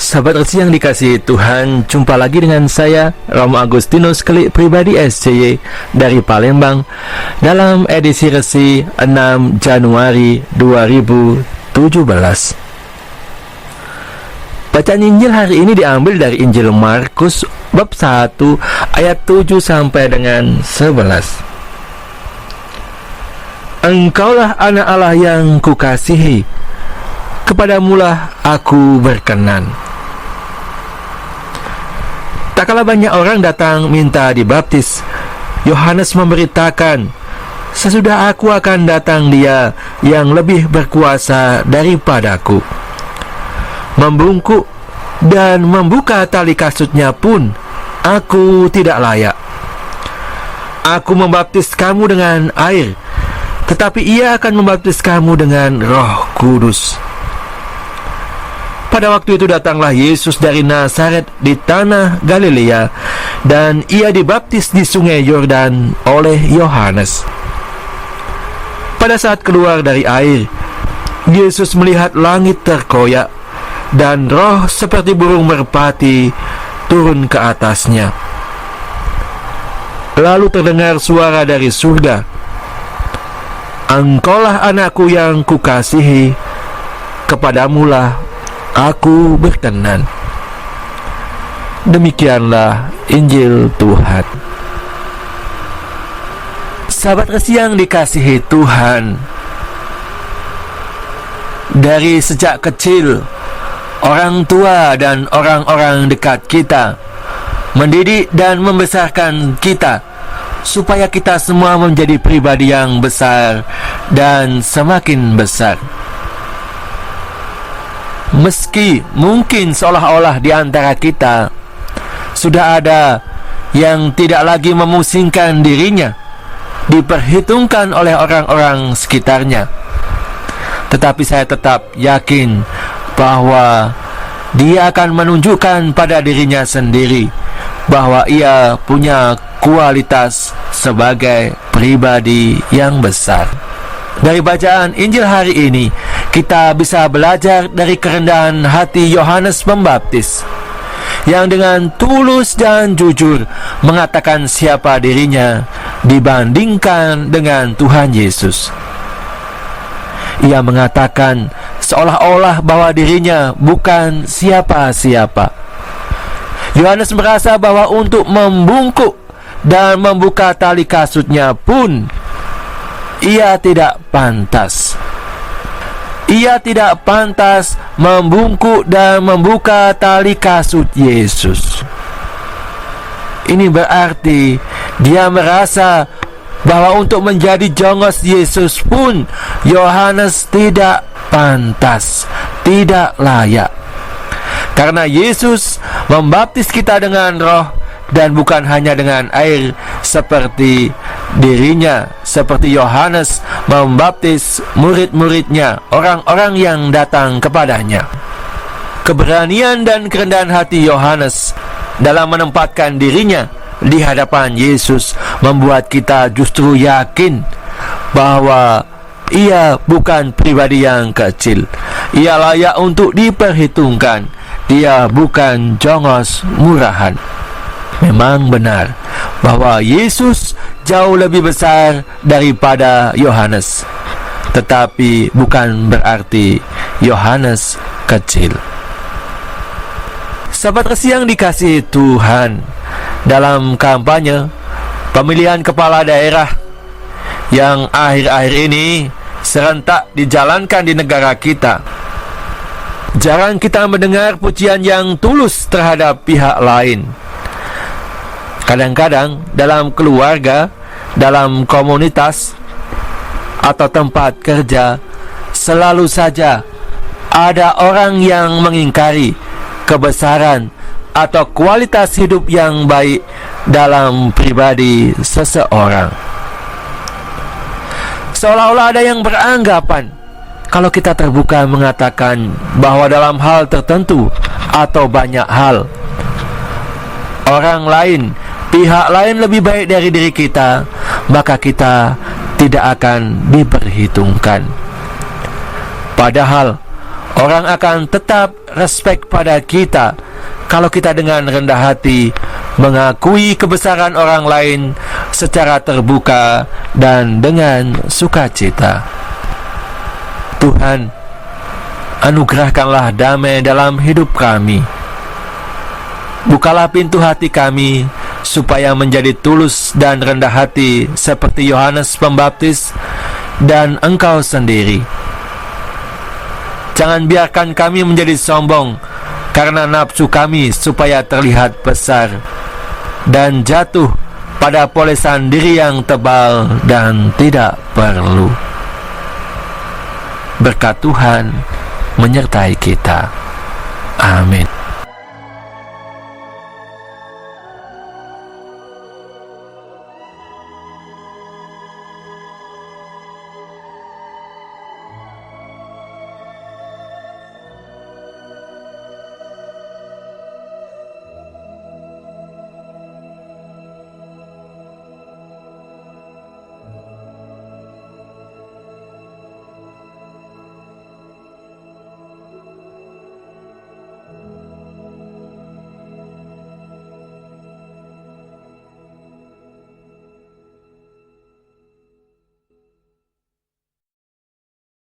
Sahabat Resi yang dikasihi Tuhan, jumpa lagi dengan saya Romo Agustinus Klik Pribadi SCY dari Palembang dalam edisi Resi 6 Januari 2017. Bacaan Injil hari ini diambil dari Injil Markus bab 1 ayat 7 sampai dengan 11. Engkaulah anak Allah yang kukasihi, kepadamulah aku berkenan. Tak kalah banyak orang datang minta dibaptis, Yohanes memberitakan, sesudah aku akan datang Dia yang lebih berkuasa daripadaku. Membungkuk dan membuka tali kasutnya pun aku tidak layak. Aku membaptis kamu dengan air, tetapi Ia akan membaptis kamu dengan Roh Kudus. Pada waktu itu datanglah Yesus dari Nazaret di tanah Galilea, dan Ia dibaptis di sungai Yordan oleh Yohanes. Pada saat keluar dari air, Yesus melihat langit terkoyak, dan roh seperti burung merpati turun ke atasnya. Lalu terdengar suara dari surga, Engkaulah anakku yang kukasihi, kepadamulah aku berkenan. Demikianlah Injil Tuhan. Sahabat Resi yang dikasihi Tuhan, dari sejak kecil, orang tua dan orang-orang dekat kita mendidik dan membesarkan kita supaya kita semua menjadi pribadi yang besar dan semakin besar. Meski mungkin seolah-olah di antara kita sudah ada yang tidak lagi memusingkan dirinya, diperhitungkan oleh orang-orang sekitarnya, tetapi saya tetap yakin bahwa Dia akan menunjukkan pada dirinya sendiri bahwa Ia punya kualitas sebagai pribadi yang besar. Dari bacaan Injil hari ini, kita bisa belajar dari kerendahan hati Yohanes Pembaptis yang dengan tulus dan jujur mengatakan siapa dirinya dibandingkan dengan Tuhan Yesus. Ia mengatakan seolah-olah bahwa dirinya bukan siapa-siapa. Yohanes merasa bahwa untuk membungkuk dan membuka tali kasutnya pun ia tidak pantas. Ia tidak pantas membungkuk dan membuka tali kasut Yesus. Ini berarti dia merasa bahwa untuk menjadi jongos Yesus pun Yohanes tidak pantas, tidak layak. Karena Yesus membaptis kita dengan roh dan bukan hanya dengan air seperti dirinya, seperti Yohanes membaptis murid-muridnya, orang-orang yang datang kepadanya. Keberanian dan kerendahan hati Yohanes dalam menempatkan dirinya di hadapan Yesus membuat kita justru yakin bahwa Ia bukan pribadi yang kecil. Ia layak untuk diperhitungkan. Dia bukan jongos murahan. Memang benar bahwa Yesus jauh lebih besar daripada Yohanes, tetapi bukan berarti Yohanes kecil. Sahabat Resi yang dikasihi Tuhan, dalam kampanye pemilihan kepala daerah yang akhir-akhir ini serentak dijalankan di negara kita, jarang kita mendengar pujian yang tulus terhadap pihak lain. Kadang-kadang dalam keluarga, dalam komunitas, atau tempat kerja, selalu saja ada orang yang mengingkari kebesaran atau kualitas hidup yang baik dalam pribadi seseorang. Seolah-olah ada yang beranggapan kalau kita terbuka mengatakan bahwa dalam hal tertentu atau banyak hal, orang lain, pihak lain lebih baik dari diri kita, maka kita tidak akan diperhitungkan. Padahal Orang akan tetap respek pada kita kalau kita dengan rendah hati mengakui kebesaran orang lain secara terbuka dan dengan sukacita. Tuhan, anugerahkanlah damai dalam hidup kami. Bukalah pintu hati kami supaya menjadi tulus dan rendah hati seperti Yohanes Pembaptis dan Engkau sendiri. Jangan biarkan kami menjadi sombong karena nafsu kami supaya terlihat besar dan jatuh pada polesan diri yang tebal dan tidak perlu. Berkat Tuhan menyertai kita. Amin.